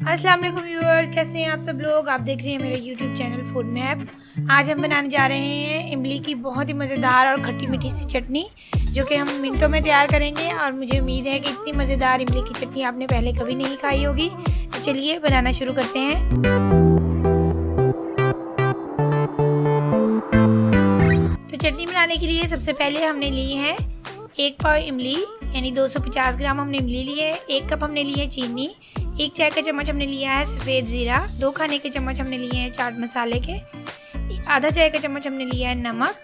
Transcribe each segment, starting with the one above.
अस्सलाम वालेकुम व्यूअर्स, कैसे हैं आप सब लोग। आप देख रहे हैं मेरा यूट्यूब चैनल फूड मैप। आज हम बनाने जा रहे हैं इमली की बहुत ही मज़ेदार और खट्टी मीठी सी चटनी, जो कि हम मिनटों में तैयार करेंगे। और मुझे उम्मीद है कि इतनी मज़ेदार इमली की चटनी आपने पहले कभी नहीं खाई होगी। तो चलिए बनाना शुरू करते हैं। तो चटनी बनाने के लिए सबसे पहले हमने ली है 1 पाव इमली, यानी 250 ग्राम हमने इमली ली है। 1 कप हमने ली है चीनी। 1 चाय का चम्मच हमने लिया है सफ़ेद ज़ीरा। 2 खाने के चम्मच हमने लिए हैं चाट मसाले के। आधा चाय का चम्मच हमने लिया है नमक।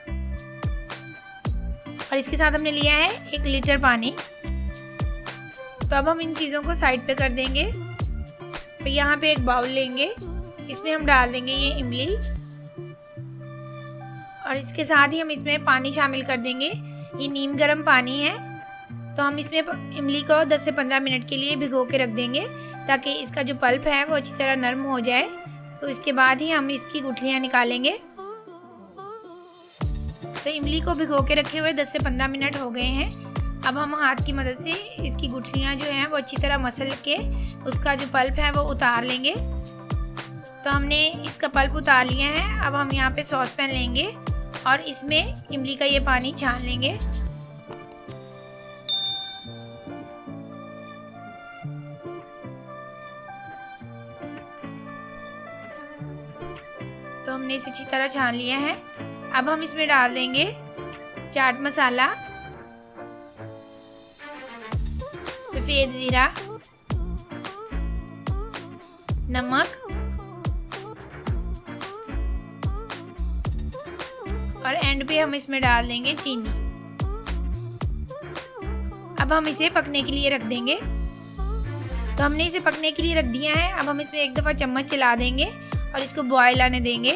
और इसके साथ हमने लिया है 1 लीटर पानी। तो अब हम इन चीज़ों को साइड पे कर देंगे। तो यहाँ पे एक बाउल लेंगे, इसमें हम डाल देंगे ये इमली, और इसके साथ ही हम इसमें पानी शामिल कर देंगे। ये नीम गर्म पानी है। तो हम इसमें इमली को 10 से 15 मिनट के लिए भिगो के रख देंगे, ताकि इसका जो पल्प है वो अच्छी तरह नरम हो जाए। तो इसके बाद ही हम इसकी गुठलियाँ निकालेंगे। तो इमली को भिगो के रखे हुए 10 से 15 मिनट हो गए हैं। अब हम हाथ की मदद से इसकी गुठलियाँ जो हैं वो अच्छी तरह मसल के उसका जो पल्प है वो उतार लेंगे। तो हमने इसका पल्प उतार लिया है। अब हम यहाँ पे सॉस पैन लेंगे और इसमें इमली का ये पानी छान लेंगे। तो हमने इसे अच्छी तरह छान लिया है। अब हम इसमें डाल देंगे चाट मसाला, सफ़ेद ज़ीरा, नमक और एंड पे हम इसमें डाल देंगे चीनी। अब हम इसे पकने के लिए रख देंगे। तो हमने इसे पकने के लिए रख दिया है। अब हम इसमें एक दफ़ा चम्मच चला देंगे और इसको बॉयल आने देंगे।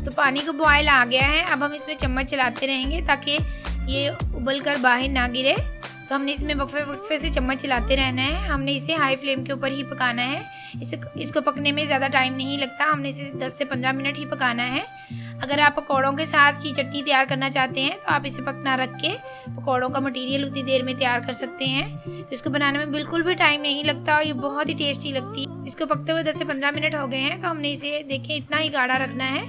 तो पानी को बॉयल आ गया है। अब हम इसमें चम्मच चलाते रहेंगे ताकि ये उबल कर बाहर ना गिरे। तो हमने इसमें वक्फे से चम्मच चलाते रहना है। हमने इसे हाई फ्लेम के ऊपर ही पकाना है। इसको पकने में ज़्यादा टाइम नहीं लगता। हमने इसे 10 से 15 मिनट ही पकाना है। अगर आप पकौड़ों के साथ ये चटनी तैयार करना चाहते हैं तो आप इसे पकना रख के पकौड़ों का मटेरियल उतनी देर में तैयार कर सकते हैं। तो इसको बनाने में बिल्कुल भी टाइम नहीं लगता और ये बहुत ही टेस्टी लगती है। इसको पकते हुए 10 से 15 मिनट हो गए हैं। तो हमने इसे देखें इतना ही गाढ़ा रखना है।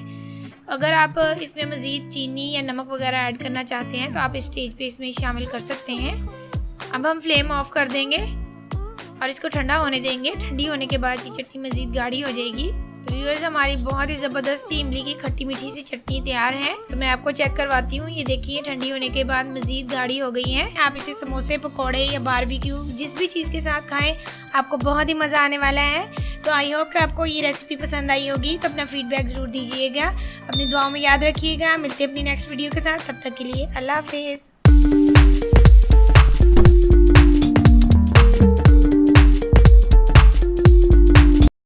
अगर आप इसमें मज़ीद चीनी या नमक वगैरह ऐड करना चाहते हैं तो आप इस स्टेज पे इसमें शामिल कर सकते हैं। अब हम फ्लेम ऑफ कर देंगे और इसको ठंडा होने देंगे। ठंडी होने के बाद ये चटनी मज़ीद गाढ़ी हो जाएगी। तो व्यूअर्स, हमारी बहुत ही ज़बरदस्त सी इमली की खट्टी मीठी सी चटनी तैयार है। तो मैं आपको चेक करवाती हूँ। ये देखिए ठंडी होने के बाद मज़ीद गाढ़ी हो गई है। आप इसे समोसे, पकौड़े या बारबेक्यू जिस भी चीज़ के साथ खाएं, आपको बहुत ही मज़ा आने वाला है। तो आई होप कि आपको ये रेसिपी पसंद आई होगी। तो अपना फीडबैक ज़रूर दीजिएगा। अपनी दुआओं में याद रखिएगा। मिलते हैं अपनी नेक्स्ट वीडियो के साथ। तब तक के लिए अल्लाह हाफिज़।